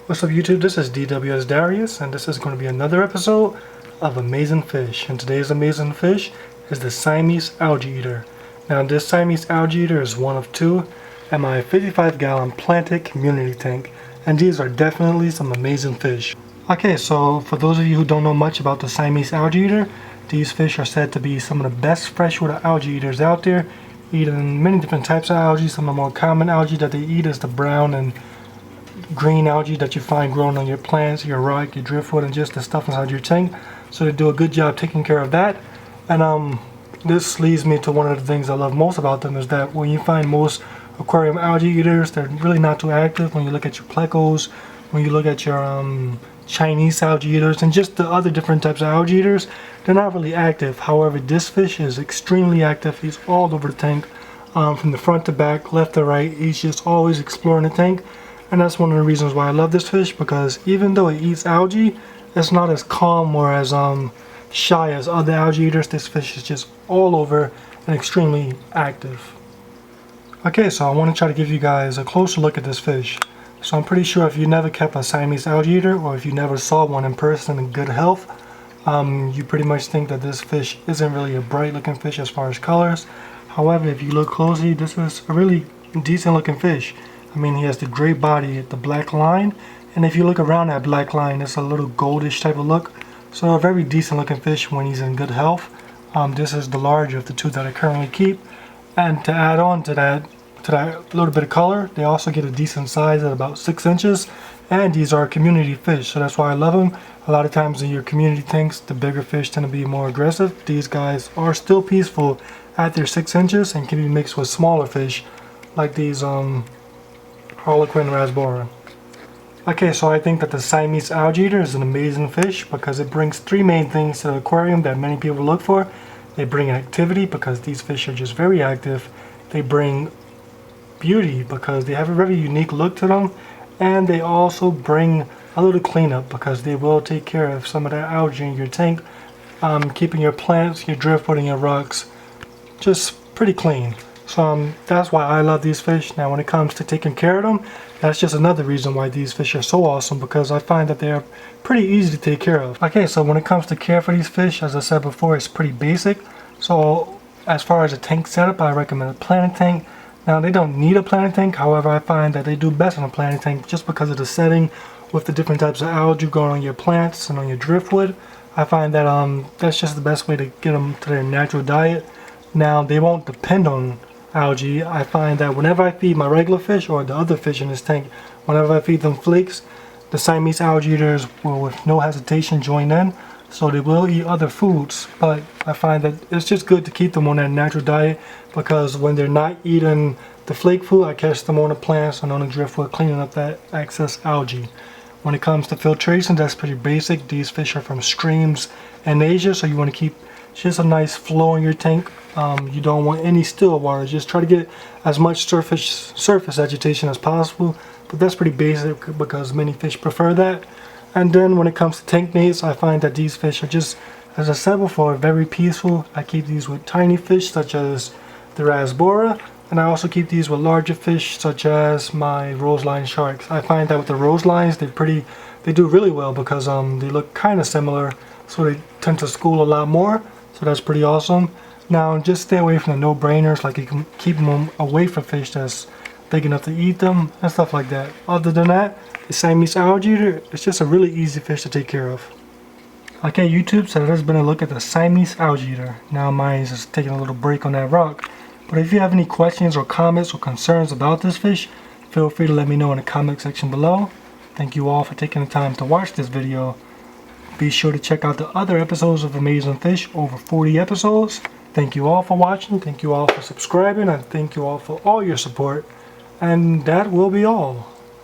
What's up YouTube, this is DWS Darius and this is going to be another episode of Amazing Fish. And today's amazing fish is the Siamese Algae Eater. Now this Siamese Algae Eater is one of two at my 55-gallon planted community tank, and these are definitely some amazing fish. Okay, so for those of you who don't know much about the Siamese Algae Eater, these fish are said to be some of the best freshwater algae eaters out there, eating many different types of algae. Some of the more common algae that they eat is the brown and green algae that you find growing on your plants, your rock, your driftwood, and just the stuff inside your tank. So they do a good job taking care of that. And this leads me to one of the things I love most about them is that when you find most aquarium algae eaters, they're really not too active. When you look at your plecos, when you look at your Chinese algae eaters, and just the other different types of algae eaters, they're not really active. However, this fish is extremely active. He's all over the tank, from the front to back, left to right. He's just always exploring the tank. And that's one of the reasons why I love this fish, because even though it eats algae, it's not as calm or as shy as other algae eaters. This fish is just all over and extremely active. Okay, so I want to try to give you guys a closer look at this fish. So I'm pretty sure if you never kept a Siamese Algae Eater, or if you never saw one in person in good health, you pretty much think that this fish isn't really a bright looking fish as far as colors. However, if you look closely, this is a really decent looking fish. I mean, he has the gray body, the black line, and if you look around that black line, it's a little goldish type of look. So a very decent looking fish when he's in good health. This is the larger of the two that I currently keep. And to add on to that little bit of color, they also get a decent size at about 6 inches. And these are community fish, so that's why I love them. A lot of times in your community tanks, the bigger fish tend to be more aggressive. These guys are still peaceful at their 6 inches and can be mixed with smaller fish like these Harlequin rasbora. Okay, so I think that the Siamese Algae Eater is an amazing fish because it brings three main things to the aquarium that many people look for. They bring activity because these fish are just very active. They bring beauty because they have a very unique look to them. And they also bring a little cleanup because they will take care of some of that algae in your tank, keeping your plants, your driftwood, and your rocks just pretty clean. So that's why I love these fish. Now when it comes to taking care of them, that's just another reason why these fish are so awesome, because I find that they're pretty easy to take care of. Okay, so when it comes to care for these fish, as I said before, it's pretty basic. So as far as a tank setup, I recommend a planted tank. Now they don't need a planted tank, however I find that they do best on a planted tank just because of the setting with the different types of algae growing on your plants and on your driftwood. I find that that's just the best way to get them to their natural diet. Now they won't depend on algae. I find that whenever I feed my regular fish or the other fish in this tank, whenever I feed them flakes, the Siamese Algae Eaters will with no hesitation join in. So they will eat other foods, but I find that it's just good to keep them on that natural diet, because when they're not eating the flake food, I catch them on the plants and on the driftwood, cleaning up that excess algae. When it comes to filtration, that's pretty basic. These fish are from streams in Asia, so you want to keep just a nice flow in your tank. You don't want any still water. Just try to get as much surface agitation as possible, but that's pretty basic because many fish prefer that. And then when it comes to tank mates, I find that these fish are just, as I said before, very peaceful. I keep these with tiny fish such as the rasbora, and I also keep these with larger fish such as my roseline sharks. I find that with the roselines, they do really well because they look kind of similar, so they tend to school a lot more. So that's pretty awesome. Now just stay away from the no-brainers, like you can keep them away from fish that's big enough to eat them and stuff like that. Other than that, the Siamese Algae Eater, it's just a really easy fish to take care of. Okay YouTube, so that has been a look at the Siamese Algae Eater. Now mine is just taking a little break on that rock. But if you have any questions or comments or concerns about this fish, feel free to let me know in the comment section below. Thank you all for taking the time to watch this video. Be sure to check out the other episodes of Amazing Fish, over 40 episodes. Thank you all for watching, thank you all for subscribing, and thank you all for all your support. And that will be all.